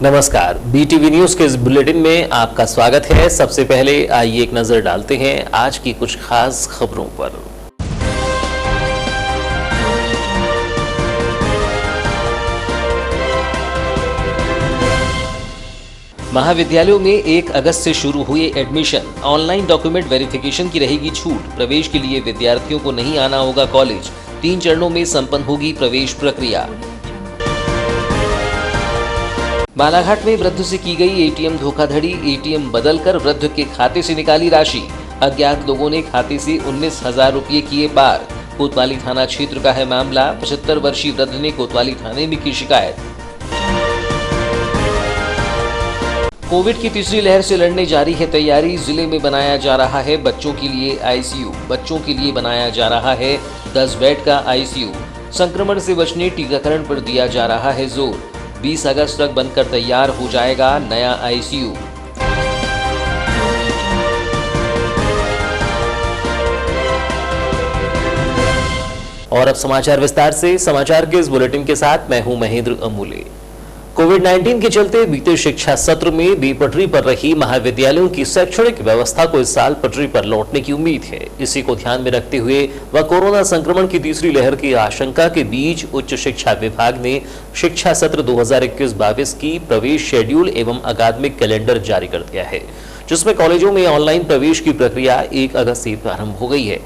नमस्कार, BTV news के इस बुलेटिन में आपका स्वागत है। सबसे पहले आइए एक नजर डालते हैं आज की कुछ खास खबरों पर। महाविद्यालयों में 1 अगस्त से शुरू हुए एडमिशन। ऑनलाइन डॉक्यूमेंट वेरिफिकेशन की रहेगी छूट। प्रवेश के लिए विद्यार्थियों को नहीं आना होगा कॉलेज। 3 चरणों में संपन्न होगी प्रवेश प्रक्रिया। बालाघाट में वृद्ध से की गई एटीएम धोखाधड़ी। एटीएम बदलकर वृद्ध के खाते से निकाली राशि। अज्ञात लोगों ने खाते से 19,000 रुपये किए पार। कोतवाली थाना क्षेत्र का है मामला। 75 वर्षीय वृद्ध ने कोतवाली थाने में की शिकायत। कोविड की तीसरी लहर से लड़ने जारी है तैयारी। जिले में बनाया जा रहा है बच्चों के लिए आईसीयू। बच्चों के लिए बनाया जा रहा है 10 बेड का आईसीयू। संक्रमण से बचने टीकाकरण पर दिया जा रहा है जोर। 20 अगस्त तक बनकर तैयार हो जाएगा नया आईसीयू। और अब समाचार विस्तार से। समाचार के इस बुलेटिन के साथ मैं हूं महेंद्र अमूले। कोविड-19 के चलते बीते शिक्षा सत्र में बेपटरी पर रही महाविद्यालयों की शैक्षणिक व्यवस्था को इस साल पटरी पर लौटने की उम्मीद है। इसी को ध्यान में रखते हुए व कोरोना संक्रमण की तीसरी लहर की आशंका के बीच उच्च शिक्षा विभाग ने शिक्षा सत्र 2021-22 की प्रवेश शेड्यूल एवं अकादमिक कैलेंडर जारी कर दिया है, जिसमें कॉलेजों में ऑनलाइन प्रवेश की प्रक्रिया 1 अगस्त से प्रारंभ हो गई है।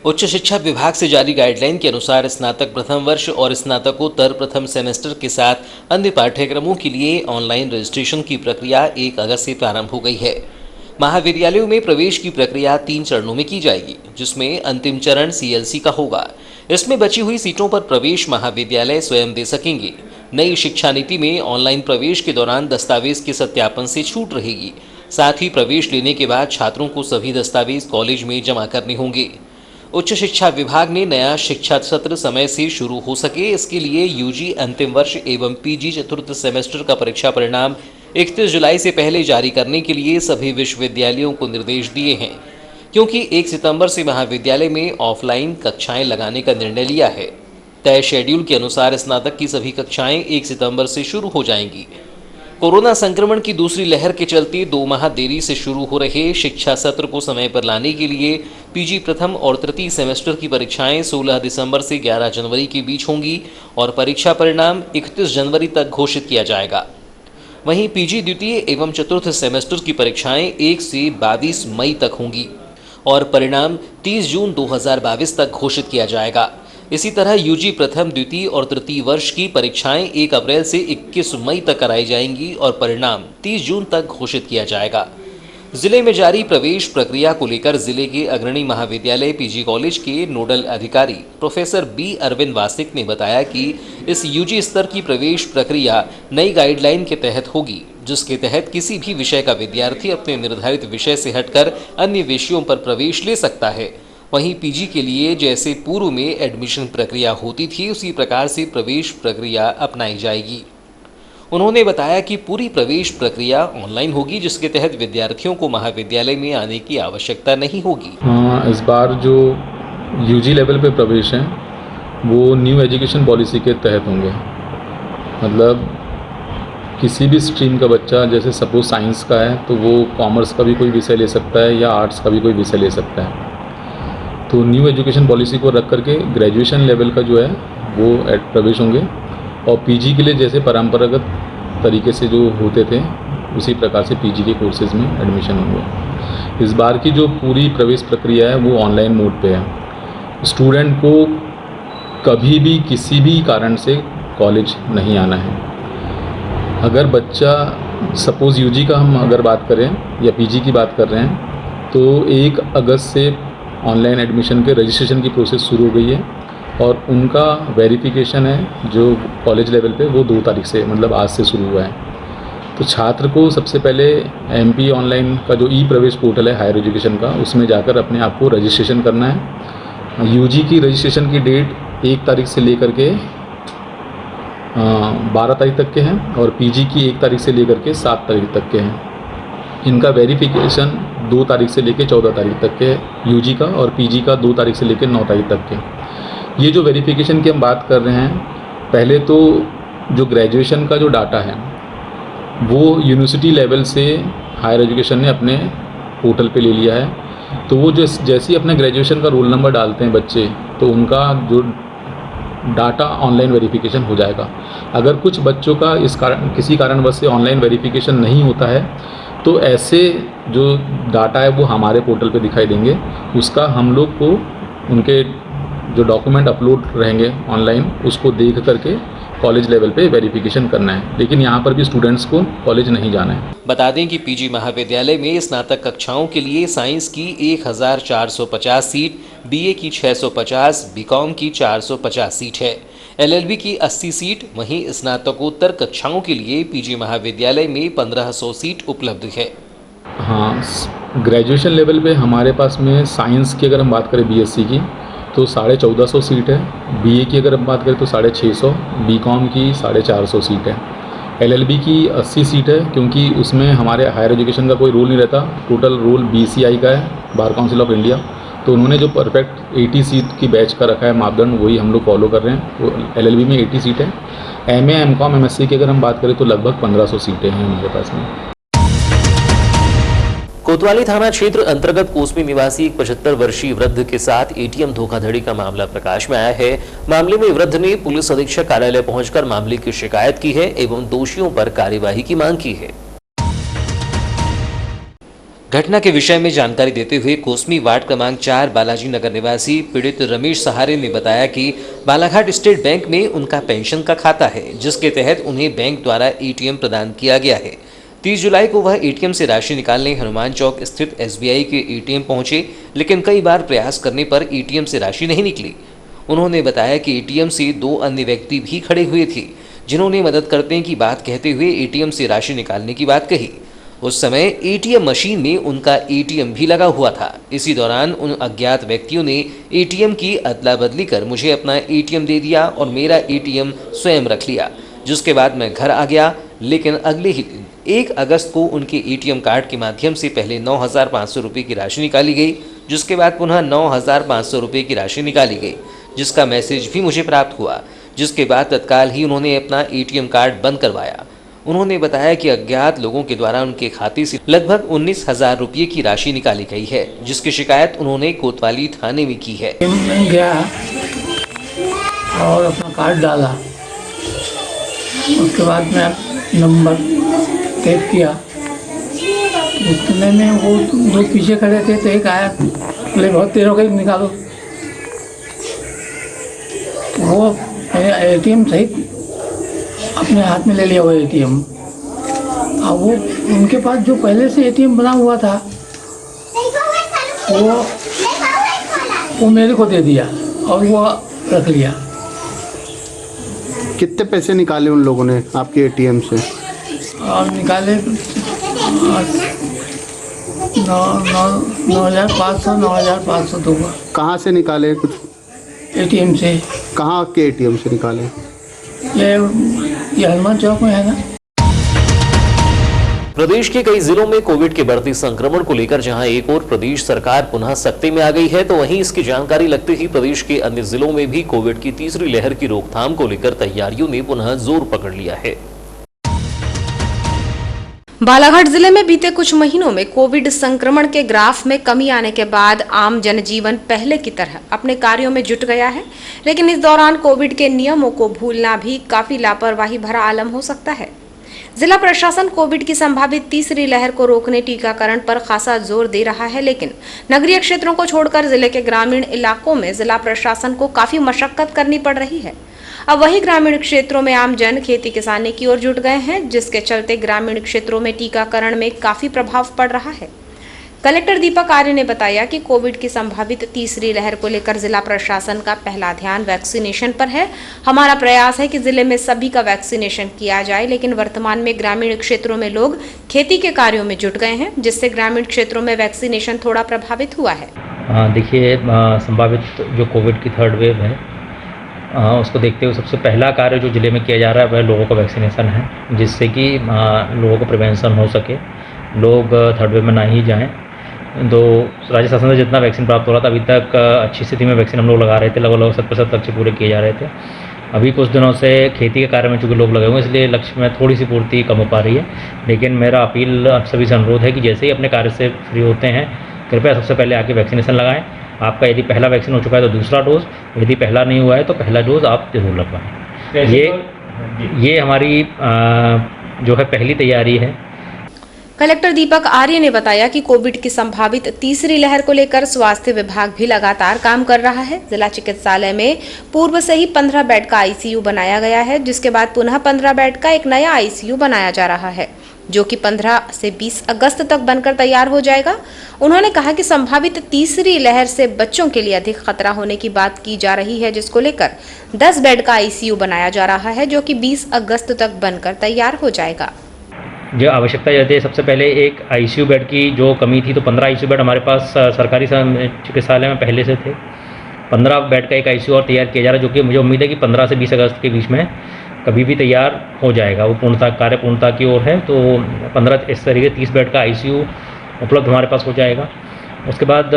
उच्च शिक्षा विभाग से जारी गाइडलाइन के अनुसार स्नातक प्रथम वर्ष और स्नातकोत्तर प्रथम सेमेस्टर के साथ अन्य पाठ्यक्रमों के लिए ऑनलाइन रजिस्ट्रेशन की प्रक्रिया 1 अगस्त से प्रारंभ हो गई है। महाविद्यालयों में प्रवेश की प्रक्रिया 3 चरणों में की जाएगी, जिसमें अंतिम चरण सीएलसी का होगा। इसमें बची हुई सीटों पर प्रवेश महाविद्यालय स्वयं दे सकेंगे। नई शिक्षा नीति में ऑनलाइन प्रवेश के दौरान दस्तावेज के सत्यापन से छूट रहेगी। साथ ही प्रवेश लेने के बाद छात्रों को सभी दस्तावेज कॉलेज में जमा करने होंगे। उच्च शिक्षा विभाग ने नया शिक्षा सत्र समय से शुरू हो सके, इसके लिए यूजी अंतिम वर्ष एवं पीजी चतुर्थ सेमेस्टर का परीक्षा परिणाम 31 जुलाई से पहले जारी करने के लिए सभी विश्वविद्यालयों को निर्देश दिए हैं, क्योंकि 1 सितंबर से महाविद्यालय में ऑफलाइन कक्षाएं लगाने का निर्णय लिया है। तय शेड्यूल के अनुसार स्नातक की सभी कक्षाएं 1 सितंबर से शुरू हो जाएंगी। कोरोना संक्रमण की दूसरी लहर के चलते 2 माह देरी से शुरू हो रहे शिक्षा सत्र को समय पर लाने के लिए पीजी प्रथम और तृतीय सेमेस्टर की परीक्षाएं 16 दिसंबर से 11 जनवरी के बीच होंगी और परीक्षा परिणाम 31 जनवरी तक घोषित किया जाएगा। वहीं पीजी द्वितीय एवं चतुर्थ सेमेस्टर की परीक्षाएं 1 से 22 मई तक होंगी और परिणाम 30 जून 2022 तक घोषित किया जाएगा। इसी तरह यूजी प्रथम द्वितीय और तृतीय वर्ष की परीक्षाएं 1 अप्रैल से 21 मई तक कराई जाएंगी और परिणाम 30 जून तक घोषित किया जाएगा। जिले में जारी प्रवेश प्रक्रिया को लेकर जिले के अग्रणी महाविद्यालय पीजी कॉलेज के नोडल अधिकारी प्रोफेसर बी अरविंद वासिक ने बताया कि इस यूजी स्तर की प्रवेश प्रक्रिया नई गाइडलाइन के तहत होगी, जिसके तहत किसी भी विषय का विद्यार्थी अपने निर्धारित विषय से हटकर अन्य विषयों पर प्रवेश ले सकता है। वहीं पीजी के लिए जैसे पूर्व में एडमिशन प्रक्रिया होती थी, उसी प्रकार से प्रवेश प्रक्रिया अपनाई जाएगी। उन्होंने बताया कि पूरी प्रवेश प्रक्रिया ऑनलाइन होगी, जिसके तहत विद्यार्थियों को महाविद्यालय में आने की आवश्यकता नहीं होगी। इस बार जो यूजी लेवल पे प्रवेश हैं वो न्यू एजुकेशन पॉलिसी के तहत होंगे। मतलब किसी भी स्ट्रीम का बच्चा, जैसे सपोज साइंस का है तो वो कॉमर्स का भी कोई विषय ले सकता है या आर्ट्स का भी कोई विषय ले सकता है। तो न्यू एजुकेशन पॉलिसी को रख करके ग्रेजुएशन लेवल का जो है वो प्रवेश होंगे और पीजी के लिए जैसे परंपरागत तरीके से जो होते थे उसी प्रकार से पीजी के कोर्सेज में एडमिशन होंगे। इस बार की जो पूरी प्रवेश प्रक्रिया है वो ऑनलाइन मोड पे है। स्टूडेंट को कभी भी किसी भी कारण से कॉलेज नहीं आना है। अगर बच्चा सपोज़ यूजी का हम अगर बात करें या पीजी की बात कर रहे हैं तो 1 अगस्त से ऑनलाइन एडमिशन के रजिस्ट्रेशन की प्रोसेस शुरू हो गई है और उनका वेरिफिकेशन है जो कॉलेज लेवल पे वो 2 तारीख से, मतलब आज से शुरू हुआ है। तो छात्र को सबसे पहले एमपी ऑनलाइन का जो ई प्रवेश पोर्टल है हायर एजुकेशन का, उसमें जाकर अपने आप को रजिस्ट्रेशन करना है। यूजी की रजिस्ट्रेशन की डेट 1 तारीख से लेकर के 12 तारीख तक के हैं और पीजी की 1 तारीख से लेकर के 7 तारीख तक के हैं। इनका वेरिफिकेशन 2 तारीख से लेकर 14 तारीख तक के यूजी का और पीजी का 2 तारीख से लेकर 9 तारीख तक के। ये जो वेरिफिकेशन की हम बात कर रहे हैं, पहले तो जो ग्रेजुएशन का जो डाटा है वो यूनिवर्सिटी लेवल से हायर एजुकेशन ने अपने पोर्टल पे ले लिया है। तो वो जैसे ही अपने ग्रेजुएशन का रोल नंबर डालते हैं बच्चे, तो उनका जो डाटा ऑनलाइन वेरिफिकेशन हो जाएगा। अगर कुछ बच्चों का किसी कारणवश से ऑनलाइन वेरिफिकेशन नहीं होता है, तो ऐसे जो डाटा है वो हमारे पोर्टल पे दिखाई देंगे। उसका हम लोग को उनके जो डॉक्यूमेंट अपलोड रहेंगे ऑनलाइन, उसको देख करके कॉलेज लेवल पे वेरिफिकेशन करना है। लेकिन यहाँ पर भी स्टूडेंट्स को कॉलेज नहीं जाना है। बता दें कि पीजी महाविद्यालय में स्नातक कक्षाओं के लिए साइंस की 1450 सीट, बीए की 650, बीकॉम की 450 सीट है, एलएलबी की 80 सीट। वहीं स्नातकोत्तर कक्षाओं के लिए पीजी महाविद्यालय में 1500 सीट उपलब्ध है। हाँ, ग्रेजुएशन लेवल पे हमारे पास में साइंस की अगर हम बात करें बीएससी की, तो 1450 सीट है। बीए की अगर हम बात करें तो 650, बीकॉम की 450 सीट है, एलएलबी की 80 सीट है, क्योंकि उसमें हमारे हायर एजुकेशन का कोई रोल नहीं रहता। टोटल रोल बीसीआई का है, बार काउंसिल ऑफ इंडिया। तो उन्होंने जो परफेक्ट 80 सीट की बैच का रखा है मापदंड, वही हम लोग फॉलो कर रहे हैं। तो एलएलबी में 80 सीट है। एमए, एमकॉम, एमएससी की अगर हम बात करें तो लगभग 1500 सीटें हैं हमारे पास में। कोतवाली थाना क्षेत्र अंतर्गत कोसमी निवासी एक 75 वर्षीय वृद्ध के साथ एटीएम धोखाधड़ी का मामला प्रकाश में आया है। मामले में वृद्ध ने पुलिस अधीक्षक कार्यालय पहुंचकर मामले की शिकायत की है एवं दोषियों पर कार्यवाही की मांग की है। घटना के विषय में जानकारी देते हुए कोसमी वार्ड क्रमांक 4 बालाजी नगर निवासी पीड़ित रमेश सहारे ने बताया कि बालाघाट स्टेट बैंक में उनका पेंशन का खाता है, जिसके तहत उन्हें बैंक द्वारा एटीएम प्रदान किया गया है। 30 जुलाई को वह एटीएम से राशि निकालने हनुमान चौक स्थित एसबीआई के एटीएम पहुंचे, लेकिन कई बार प्रयास करने पर एटीएम से राशि नहीं निकली। उन्होंने बताया कि एटीएम से 2 अन्य व्यक्ति भी खड़े हुए थे, जिन्होंने मदद करने की बात कहते हुए एटीएम से राशि निकालने की बात कही। उस समय एटीएम मशीन में उनका एटीएम भी लगा हुआ था। इसी दौरान उन अज्ञात व्यक्तियों ने एटीएम की अदला बदली कर मुझे अपना एटीएम दे दिया और मेरा एटीएम स्वयं रख लिया, जिसके बाद मैं घर आ गया। लेकिन अगले ही 1 अगस्त को उनके एटीएम कार्ड के माध्यम से पहले 9,500 रुपये की राशि निकाली गई, जिसके बाद पुनः 9,500 रुपये की राशि निकाली गई, जिसका मैसेज भी मुझे प्राप्त हुआ, जिसके बाद तत्काल ही उन्होंने अपना एटीएम कार्ड बंद करवाया। उन्होंने बताया कि अज्ञात लोगों के द्वारा उनके खाते से लगभग 19,000 रुपये की राशि निकाली गई है, जिसकी शिकायत उन्होंने कोतवाली थाने में की है। मैं गया और अपना कार्ड डाला, उसके बाद मैं नंबर टाइप किया। उतने में वो 2 पीछे खड़े थे, तो एक आया, बोले बहुत देर हो गई, निकालो। तो वो एटीएम सहित अपने हाथ में ले लिया वो एटीएम। अब वो उनके पास जो पहले से एटीएम बना हुआ था वो मेरे को दे दिया और वो रख लिया। कितने पैसे निकाले उन लोगों ने आपके एटीएम से? और निकाले 9,500 दूंगा। कहाँ से निकाले? कुछ एटीएम से। कहाँ के एटीएम से निकाले? ये हनुमान चौक में है ना। प्रदेश के कई जिलों में कोविड के बढ़ते संक्रमण को लेकर जहां एक और प्रदेश सरकार पुनः सख्ती में आ गई है, तो वहीं इसकी जानकारी लगते ही प्रदेश के अन्य जिलों में भी कोविड की तीसरी लहर की रोकथाम को लेकर तैयारियों ने पुनः जोर पकड़ लिया है। बालाघाट जिले में बीते कुछ महीनों में कोविड संक्रमण के ग्राफ में कमी आने के बाद आम जनजीवन पहले की तरह अपने कार्यों में जुट गया है, लेकिन इस दौरान कोविड के नियमों को भूलना भी काफी लापरवाही भरा आलम हो सकता है। जिला प्रशासन कोविड की संभावित तीसरी लहर को रोकने टीकाकरण पर खासा जोर दे रहा है, लेकिन नगरीय क्षेत्रों को छोड़कर जिले के ग्रामीण इलाकों में जिला प्रशासन को काफी मशक्कत करनी पड़ रही है। अब वही ग्रामीण क्षेत्रों में आम जन खेती किसानी की ओर जुट गए हैं, जिसके चलते ग्रामीण क्षेत्रों में टीकाकरण में काफी प्रभाव पड़ रहा है। कलेक्टर दीपक आर्य ने बताया कि कोविड की संभावित तीसरी लहर को लेकर जिला प्रशासन का पहला ध्यान वैक्सीनेशन पर है। हमारा प्रयास है कि जिले में सभी का वैक्सीनेशन किया जाए, लेकिन वर्तमान में ग्रामीण क्षेत्रों में लोग खेती के कार्यों में जुट गए हैं, जिससे ग्रामीण क्षेत्रों में वैक्सीनेशन थोड़ा प्रभावित हुआ है। देखिए, संभावित जो कोविड की 3rd वेव है, उसको देखते हुए सबसे पहला कार्य जो ज़िले में किया जा रहा है वह लोगों का वैक्सीनेशन है, जिससे कि लोगों को प्रिवेंशन हो सके, लोग 3rd वेव में ना ही जाएं। तो राज्य शासन से जितना वैक्सीन प्राप्त हो रहा था अभी तक अच्छी स्थिति में वैक्सीन हम लोग लगा रहे थे, लगभग 70% लक्ष्य पूरे किए जा रहे थे। अभी कुछ दिनों से खेती के कार्य में चूँकि लोग लगे हुए हैं, इसलिए लक्ष्य में थोड़ी सी पूर्ति कम हो पा रही है। लेकिन मेरा अपील आप सभी से अनुरोध है कि जैसे ही अपने कार्य से फ्री होते हैं, कृपया सबसे पहले आके वैक्सीनेशन लगाएं। आपका यदि पहला वैक्सीन हो चुका है तो दूसरा डोज, यदि पहला नहीं हुआ है तो पहला डोज आप जरूर लगवाएं। ये हमारी जो है पहली तैयारी है। कलेक्टर दीपक आर्य ने बताया कि कोविड की संभावित तीसरी लहर को लेकर स्वास्थ्य विभाग भी लगातार काम कर रहा है। जिला चिकित्सालय में पूर्व से ही 15 बेड का आईसीयू बनाया गया है, जिसके बाद पुनः 15 बेड का एक नया आईसीयू बनाया जा रहा है, जो कि 15 से 20 अगस्त तक बनकर तैयार हो जाएगा। उन्होंने कहा कि संभावित तीसरी लहर से बच्चों के लिए अधिक खतरा होने की बात की जा रही है, जिसको लेकर 10 बेड का आईसीयू बनाया जा रहा है, जो कि 20 अगस्त तक बनकर तैयार हो जाएगा। जो आवश्यकता रहती है, सबसे पहले एक आईसीयू बेड की जो कमी थी, तो 15 आईसीयू बेड हमारे पास सरकारी चिकित्सालय में पहले से थे। 15 बेड का एक आईसीयू और तैयार किया जा रहा है, जो कि मुझे उम्मीद है कि 15 से 20 अगस्त के बीच में कभी भी तैयार हो जाएगा। वो पूर्णता की ओर है, तो 15 इस तरीके 30 बेड का आईसीयू उपलब्ध हमारे पास हो जाएगा। उसके बाद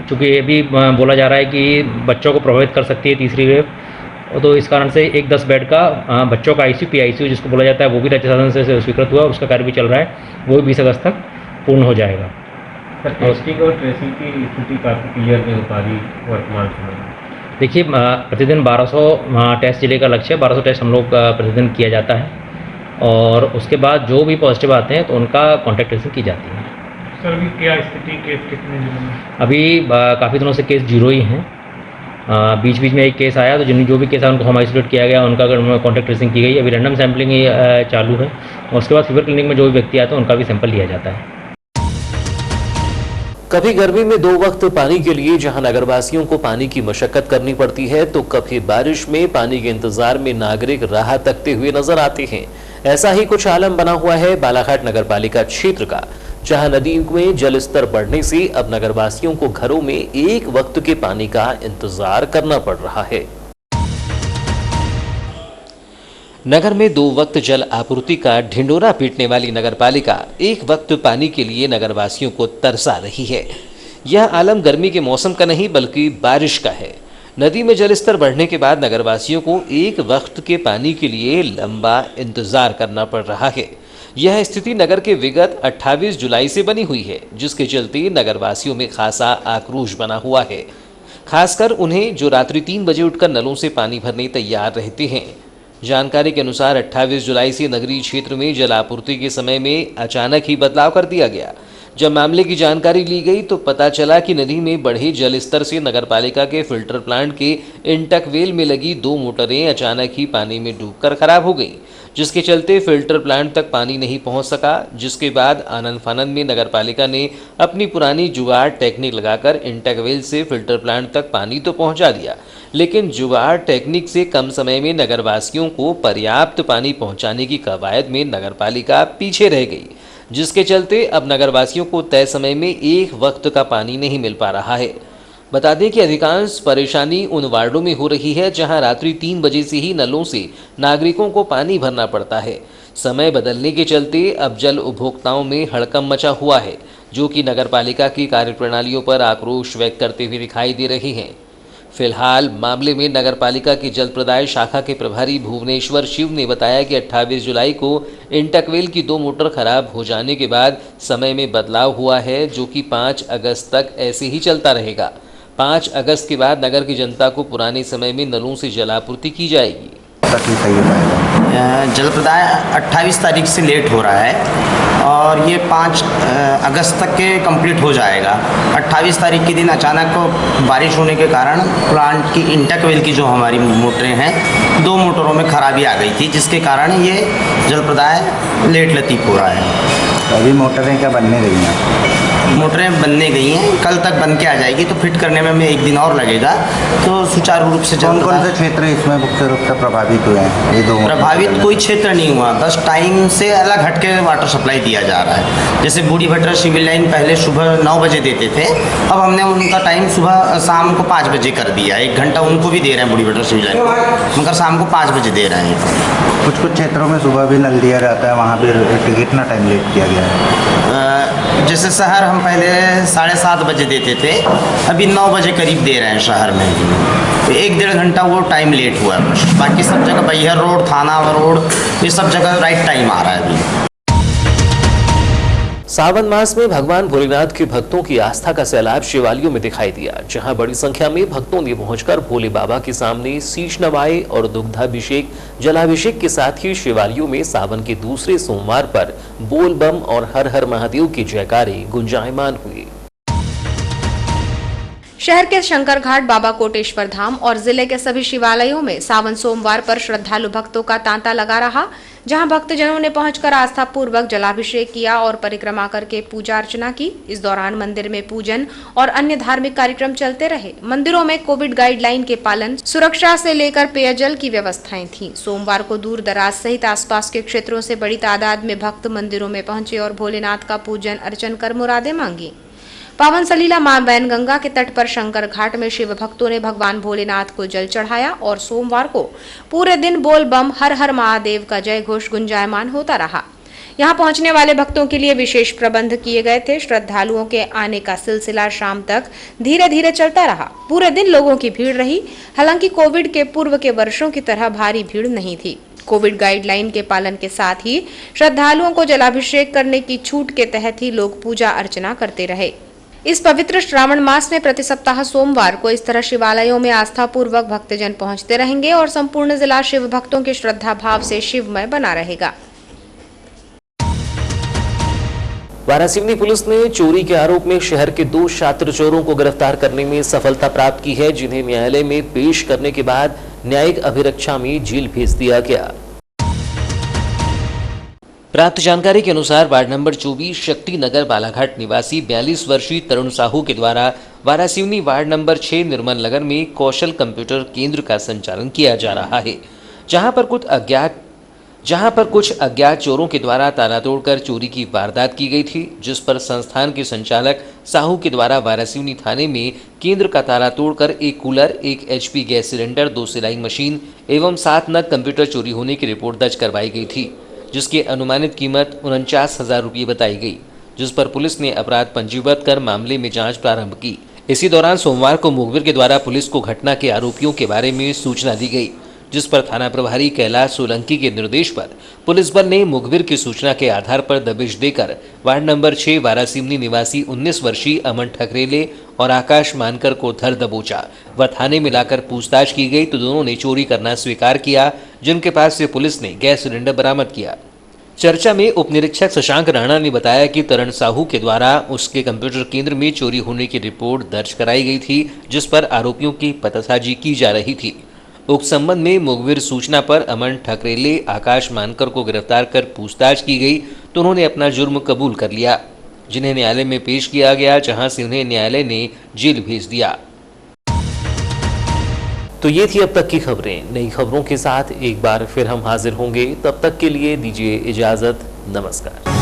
चूँकि ये भी बोला जा रहा है कि बच्चों को प्रभावित कर सकती है तीसरी वेव, तो इस कारण से एक 10 बेड का बच्चों का आईसीयू PICU जिसको बोला जाता है, वो भी राज्य शासन से स्वीकृत हुआ और उसका कार्य भी चल रहा है, वो भी 20 अगस्त तक पूर्ण हो जाएगा। टेस्टिंग और ट्रेसिंग की स्थिति काफ़ी क्लियर नहीं हो पा रही वर्तमान समय में। देखिए, प्रतिदिन 1200 टेस्ट जिले का लक्ष्य है। 1200 टेस्ट हम लोग प्रतिदिन किया जाता है और उसके बाद जो भी पॉजिटिव आते हैं तो उनका कॉन्टैक्ट ट्रेसिंग की जाती है। सर, अभी क्या स्थिति, केस कितने जिलों में? अभी काफ़ी दिनों से केस 0 ही हैं। बीच में एक केस आया, तो जो भी केस आया उनको होम आइसोलेट किया गया, उनका कॉन्टैक्ट ट्रेसिंग की गई। अभी रैंडम सैम्पलिंग चालू है और उसके बाद फीवर क्लिनिक में जो भी व्यक्ति आता है उनका भी सैंपल लिया जाता है। कभी गर्मी में 2 वक्त पानी के लिए जहां नगरवासियों को पानी की मशक्कत करनी पड़ती है, तो कभी बारिश में पानी के इंतजार में नागरिक राह तकते हुए नजर आते हैं। ऐसा ही कुछ आलम बना हुआ है बालाघाट नगरपालिका क्षेत्र का, जहां नदी में जल स्तर बढ़ने से अब नगरवासियों को घरों में एक वक्त के पानी का इंतजार करना पड़ रहा है। नगर में 2 वक्त जल आपूर्ति का ढिंडोरा पीटने वाली नगरपालिका एक वक्त पानी के लिए नगरवासियों को तरसा रही है। यह आलम गर्मी के मौसम का नहीं बल्कि बारिश का है। नदी में जल स्तर बढ़ने के बाद नगरवासियों को एक वक्त के पानी के लिए लंबा इंतजार करना पड़ रहा है। यह स्थिति नगर के विगत 28 जुलाई से बनी हुई है, जिसके चलते नगरवासियों में खासा आक्रोश बना हुआ है, खासकर उन्हें जो रात्रि 3 बजे उठकर नलों से पानी भरने तैयार रहते हैं। जानकारी के अनुसार 28 जुलाई से नगरीय क्षेत्र में जल आपूर्ति के समय में अचानक ही बदलाव कर दिया गया। जब मामले की जानकारी ली गई तो पता चला कि नदी में बढ़े जल स्तर से नगरपालिका के फिल्टर प्लांट के इंटक वेल में लगी 2 मोटरें अचानक ही पानी में डूबकर खराब हो गईं, जिसके चलते फिल्टर प्लांट तक पानी नहीं पहुंच सका। जिसके बाद आनंद फानंद में नगरपालिका ने अपनी पुरानी जुगाड़ टेक्निक लगाकर इंटक वेल से फिल्टर प्लांट तक पानी तो पहुंचा दिया, लेकिन जुगाड़ टेक्निक से कम समय में नगरवासियों को पर्याप्त पानी पहुंचाने की कवायद में नगरपालिका पीछे रह गई, जिसके चलते अब नगरवासियों को तय समय में एक वक्त का पानी नहीं मिल पा रहा है। बता दें कि अधिकांश परेशानी उन वार्डों में हो रही है जहां रात्रि 3 बजे से ही नलों से नागरिकों को पानी भरना पड़ता है। समय बदलने के चलते अब जल उपभोक्ताओं में हड़कंप मचा हुआ है, जो कि नगरपालिका की कार्यप्रणालियों पर आक्रोश व्यक्त करते हुए दिखाई दे रहे हैं। फिलहाल मामले में नगरपालिका की जल प्रदाय शाखा के प्रभारी भुवनेश्वर शिव ने बताया कि 28 जुलाई को इंटकवेल की 2 मोटर खराब हो जाने के बाद समय में बदलाव हुआ है, जो कि 5 अगस्त तक ऐसे ही चलता रहेगा। 5 अगस्त के बाद नगर की जनता को पुराने समय में नलों से जलापूर्ति की जाएगी। जल प्रदाय 28 तारीख से लेट हो रहा है और ये 5 अगस्त तक के कंप्लीट हो जाएगा। 28 तारीख के दिन अचानक बारिश होने के कारण प्लांट की इंटकवेल की जो हमारी मोटरें हैं 2 मोटरों में खराबी आ गई थी, जिसके कारण ये जल प्रदाय लेट लतीफ़ हो रहा है। अभी मोटरें क्या बनने गई हैं? मोटरें बनने गई हैं, कल तक बन के आ जाएगी, तो फिट करने में हमें 1 दिन और लगेगा, तो सुचारू रूप से कौन कौन से क्षेत्र इसमें मुख्य रूप से प्रभावित हुए हैं? ये 2 प्रभावित कोई क्षेत्र नहीं हुआ, बस टाइम से अलग हटके वाटर सप्लाई दिया जा रहा है। जैसे बूढ़ी भटरा सिविल लाइन पहले सुबह 9 बजे देते थे, अब हमने उनका टाइम सुबह शाम को 5 बजे कर दिया। 1 घंटा उनको भी दे रहे हैं बूढ़ी भटरा सिविल लाइन को, मगर शाम को 5 बजे दे रहे हैं। कुछ कुछ क्षेत्रों में सुबह भी नल दिया जाता है, वहाँ भी कितना टाइम लेट किया गया है? जैसे शहर हम पहले 7:30 बजे देते थे, अभी 9 बजे करीब दे रहे हैं शहर में। तो 1-1.5 घंटा वो टाइम लेट हुआ है। बस बाकी सब जगह बैहर रोड, थाना रोड, ये सब जगह राइट टाइम आ रहा है अभी। सावन मास में भगवान भोलेनाथ के भक्तों की आस्था का सैलाब शिवालयों में दिखाई दिया, जहां बड़ी संख्या में भक्तों ने पहुंचकर भोले बाबा के सामने शीश नवाए और दुग्धाभिषेक, जलाभिषेक के साथ ही शिवालयों में सावन के दूसरे सोमवार पर बोल बम और हर हर महादेव के जयकारे गुंजायमान हुए। शहर के शंकर घाट, बाबा कोटेश्वर धाम और जिले के सभी शिवालयों में सावन सोमवार पर श्रद्धालु भक्तों का तांता लगा रहा, जहां भक्तजनों ने पहुंचकर आस्था पूर्वक जलाभिषेक किया और परिक्रमा करके पूजा अर्चना की। इस दौरान मंदिर में पूजन और अन्य धार्मिक कार्यक्रम चलते रहे। मंदिरों में कोविड गाइडलाइन के पालन, सुरक्षा से लेकर पेयजल की व्यवस्थाएं थीं। सोमवार को दूर दराज सहित आसपास के क्षेत्रों से बड़ी तादाद में भक्त मंदिरों में पहुंचे और भोलेनाथ का पूजन अर्चन कर मुरादें मांगी। पावन सलीला मां बैनगंगा के तट पर शंकर घाट में शिव भक्तों ने भगवान भोलेनाथ को जल चढ़ाया और सोमवार को पूरे दिन बोल बम हर हर महादेव का जय घोष गुंजायमान होता रहा। यहां पहुंचने वाले भक्तों के लिए विशेष प्रबंध किए गए थे। श्रद्धालुओं के आने का सिलसिला शाम तक धीरे धीरे चलता रहा। पूरे दिन लोगों की भीड़ रही। हालांकि कोविड के पूर्व के वर्षों की तरह भारी भीड़ नहीं थी। कोविड गाइडलाइन के पालन के साथ ही श्रद्धालुओं को जलाभिषेक करने की छूट के तहत ही लोग पूजा अर्चना करते रहे। इस पवित्र श्रावण मास में प्रति सप्ताह सोमवार को इस तरह शिवालयों में आस्था पूर्वक भक्तजन पहुंचते रहेंगे और संपूर्ण जिला शिव भक्तों के श्रद्धा भाव से शिवमय बना रहेगा। वारासिवनी पुलिस ने चोरी के आरोप में शहर के 2 छात्र चोरों को गिरफ्तार करने में सफलता प्राप्त की है, जिन्हें न्यायालय में पेश करने के बाद न्यायिक अभिरक्षा में जेल भेज दिया गया। प्राप्त जानकारी के अनुसार वार्ड नंबर 24 शक्ति नगर बालाघाट निवासी 42 वर्षीय तरुण साहू के द्वारा वारासिवनी वार्ड नंबर 6 निर्मल नगर में कौशल कंप्यूटर केंद्र का संचालन किया जा रहा है, जहां पर कुछ अज्ञात चोरों के द्वारा ताला तोड़कर चोरी की वारदात की गई थी, जिस पर संस्थान के संचालक साहू के द्वारा वारासिवनी थाने में केंद्र का ताला तोड़कर एक कूलर, 1 HP गैस सिलेंडर, 2 सिलाई मशीन एवं 7 नग कंप्यूटर चोरी होने की रिपोर्ट दर्ज करवाई गई थी, जिसकी अनुमानित कीमत 49,000 रुपये बताई गई, जिस पर पुलिस ने अपराध पंजीबद्ध कर मामले में जांच प्रारंभ की। इसी दौरान सोमवार को मुखबिर के द्वारा पुलिस को घटना के आरोपियों के बारे में सूचना दी गई, जिस पर थाना प्रभारी कैलाश सोलंकी के निर्देश पर पुलिस बल ने मुखबिर की सूचना के आधार पर दबिश देकर वार्ड नंबर 6 वारासिवनी निवासी 19 वर्षीय अमन ठकरेले और आकाश मानकर को धर दबोचा व थाने में लाकर पूछताछ की गई तो दोनों ने चोरी करना स्वीकार किया, जिनके पास से पुलिस ने गैस सिलेंडर बरामद किया। चर्चा में उप निरीक्षक शशांक राणा ने बताया कि तरुण साहू के द्वारा उसके कंप्यूटर केंद्र में चोरी होने की रिपोर्ट दर्ज कराई गई थी, जिस पर आरोपियों की पतासाजी की जा रही थी। उक्त संबंध में मुखबिर सूचना पर अमन ठकरेले, आकाश मानकर को गिरफ्तार कर पूछताछ की गई तो उन्होंने अपना जुर्म कबूल कर लिया, जिन्हें न्यायालय में पेश किया गया, जहां से उन्हें न्यायालय ने जेल भेज दिया। तो ये थी अब तक की खबरें। नई खबरों के साथ एक बार फिर हम हाजिर होंगे, तब तक के लिए दीजिए इजाजत। नमस्कार।